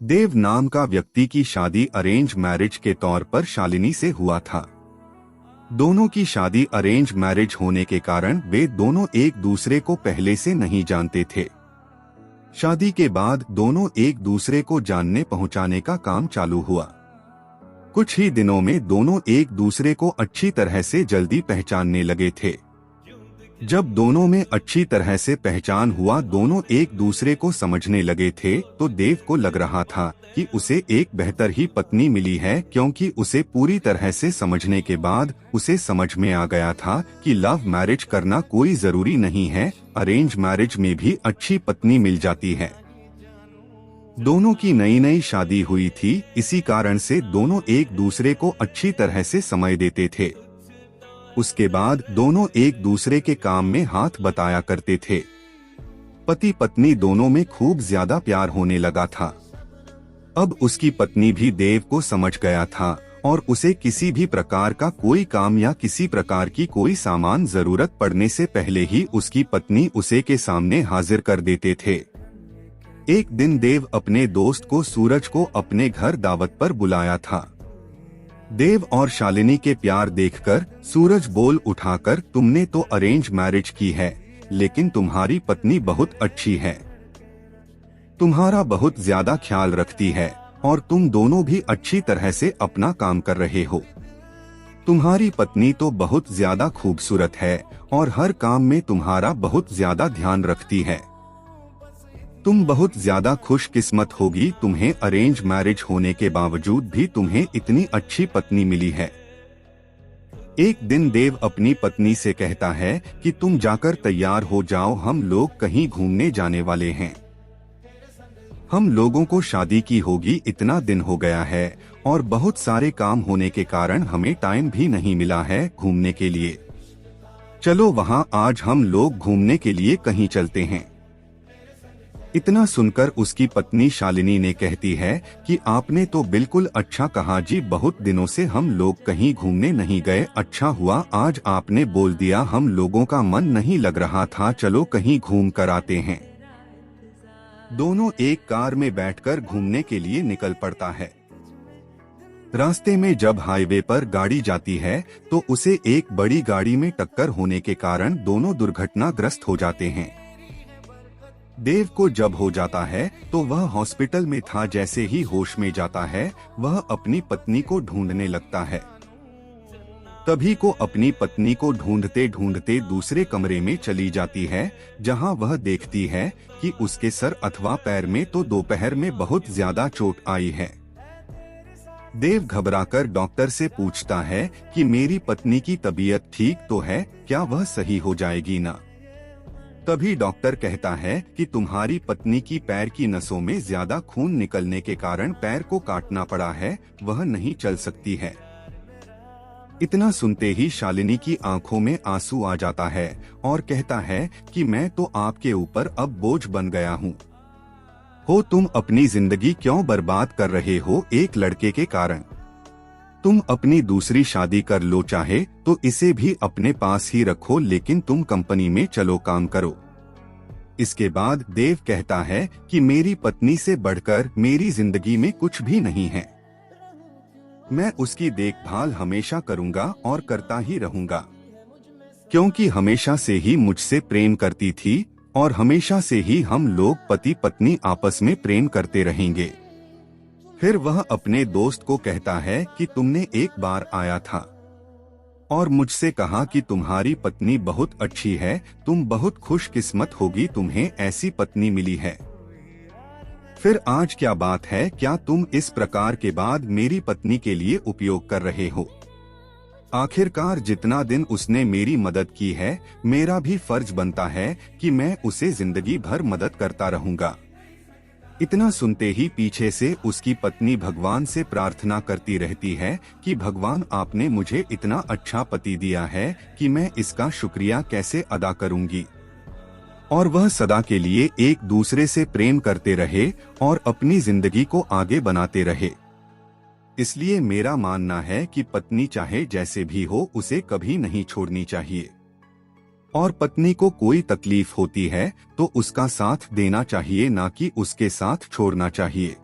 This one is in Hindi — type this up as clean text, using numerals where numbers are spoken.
देव नाम का व्यक्ति की शादी अरेंज मैरिज के तौर पर शालिनी से हुआ था। दोनों की शादी अरेंज मैरिज होने के कारण वे दोनों एक दूसरे को पहले से नहीं जानते थे। शादी के बाद दोनों एक दूसरे को जानने पहुंचाने का काम चालू हुआ। कुछ ही दिनों में दोनों एक दूसरे को अच्छी तरह से जल्दी पहचानने लगे थे। जब दोनों में अच्छी तरह से पहचान हुआ, दोनों एक दूसरे को समझने लगे थे, तो देव को लग रहा था कि उसे एक बेहतर ही पत्नी मिली है, क्योंकि उसे पूरी तरह से समझने के बाद उसे समझ में आ गया था कि लव मैरिज करना कोई जरूरी नहीं है, अरेंज मैरिज में भी अच्छी पत्नी मिल जाती है। दोनों की नई नई शादी हुई थी, इसी कारण से दोनों एक दूसरे को अच्छी तरह से समय देते थे। उसके बाद दोनों एक दूसरे के काम में हाथ बटाया करते थे। पति पत्नी दोनों में खूब ज्यादा प्यार होने लगा था। अब उसकी पत्नी भी देव को समझ गया था और उसे किसी भी प्रकार का कोई काम या किसी प्रकार की कोई सामान जरूरत पड़ने से पहले ही उसकी पत्नी उसे के सामने हाजिर कर देते थे। एक दिन देव अपने दोस्त को सूरज को अपने घर दावत पर बुलाया था। देव और शालिनी के प्यार देखकर सूरज बोल उठाकर, तुमने तो अरेंज मैरिज की है, लेकिन तुम्हारी पत्नी बहुत अच्छी है, तुम्हारा बहुत ज्यादा ख्याल रखती है और तुम दोनों भी अच्छी तरह से अपना काम कर रहे हो। तुम्हारी पत्नी तो बहुत ज्यादा खूबसूरत है और हर काम में तुम्हारा बहुत ज्यादा ध्यान रखती है। तुम बहुत ज्यादा खुशकिस्मत होगी, तुम्हें अरेंज मैरिज होने के बावजूद भी तुम्हें इतनी अच्छी पत्नी मिली है। एक दिन देव अपनी पत्नी से कहता है कि तुम जाकर तैयार हो जाओ, हम लोग कहीं घूमने जाने वाले हैं। हम लोगों को शादी की होगी इतना दिन हो गया है और बहुत सारे काम होने के कारण हमें टाइम भी नहीं मिला है घूमने के लिए। चलो वहां आज हम लोग घूमने के लिए कहीं चलते हैं। इतना सुनकर उसकी पत्नी शालिनी ने कहती है कि आपने तो बिल्कुल अच्छा कहा जी, बहुत दिनों से हम लोग कहीं घूमने नहीं गए, अच्छा हुआ आज आपने बोल दिया, हम लोगों का मन नहीं लग रहा था, चलो कहीं घूम कर आते हैं। दोनों एक कार में बैठकर घूमने के लिए निकल पड़ता है। रास्ते में जब हाईवे पर गाड़ी जाती है तो उसे एक बड़ी गाड़ी में टक्कर होने के कारण दोनों दुर्घटनाग्रस्त हो जाते हैं। देव को जब हो जाता है तो वह हॉस्पिटल में था, जैसे ही होश में जाता है वह अपनी पत्नी को ढूंढने लगता है। तभी को अपनी पत्नी को ढूंढते ढूंढते दूसरे कमरे में चली जाती है, जहां वह देखती है कि उसके सर अथवा पैर में तो दोपहर में बहुत ज्यादा चोट आई है। देव घबराकर डॉक्टर से पूछता है कि मेरी पत्नी की तबीयत ठीक तो है, क्या वह सही हो जाएगी ना? तभी डॉक्टर कहता है कि तुम्हारी पत्नी की पैर की नसों में ज्यादा खून निकलने के कारण पैर को काटना पड़ा है, वह नहीं चल सकती है। इतना सुनते ही शालिनी की आंखों में आंसू आ जाता है और कहता है कि मैं तो आपके ऊपर अब बोझ बन गया हूँ। तुम अपनी जिंदगी क्यों बर्बाद कर रहे हो एक लड़के के कारण? तुम अपनी दूसरी शादी कर लो, चाहे तो इसे भी अपने पास ही रखो, लेकिन तुम कंपनी में चलो काम करो। इसके बाद देव कहता है कि मेरी पत्नी से बढ़कर मेरी जिंदगी में कुछ भी नहीं है। मैं उसकी देखभाल हमेशा करूंगा और करता ही रहूंगा, क्योंकि हमेशा से ही मुझसे प्रेम करती थी और हमेशा से ही हम लोग पति पत्नी आपस में प्रेम करते रहेंगे। फिर वह अपने दोस्त को कहता है कि तुमने एक बार आया था और मुझसे कहा कि तुम्हारी पत्नी बहुत अच्छी है, तुम बहुत खुशकिस्मत होगी, तुम्हें ऐसी पत्नी मिली है। फिर आज क्या बात है, क्या तुम इस प्रकार के बाद मेरी पत्नी के लिए उपयोग कर रहे हो? आखिरकार जितना दिन उसने मेरी मदद की है, मेरा भी फर्ज बनता है कि मैं उसे जिंदगी भर मदद करता रहूंगा। इतना सुनते ही पीछे से उसकी पत्नी भगवान से प्रार्थना करती रहती है कि भगवान आपने मुझे इतना अच्छा पति दिया है कि मैं इसका शुक्रिया कैसे अदा करूंगी। और वह सदा के लिए एक दूसरे से प्रेम करते रहे और अपनी जिंदगी को आगे बनाते रहे। इसलिए मेरा मानना है कि पत्नी चाहे जैसे भी हो उसे कभी नहीं छोड़नी चाहिए, और पत्नी को कोई तकलीफ होती है तो उसका साथ देना चाहिए, ना कि उसके साथ छोड़ना चाहिए।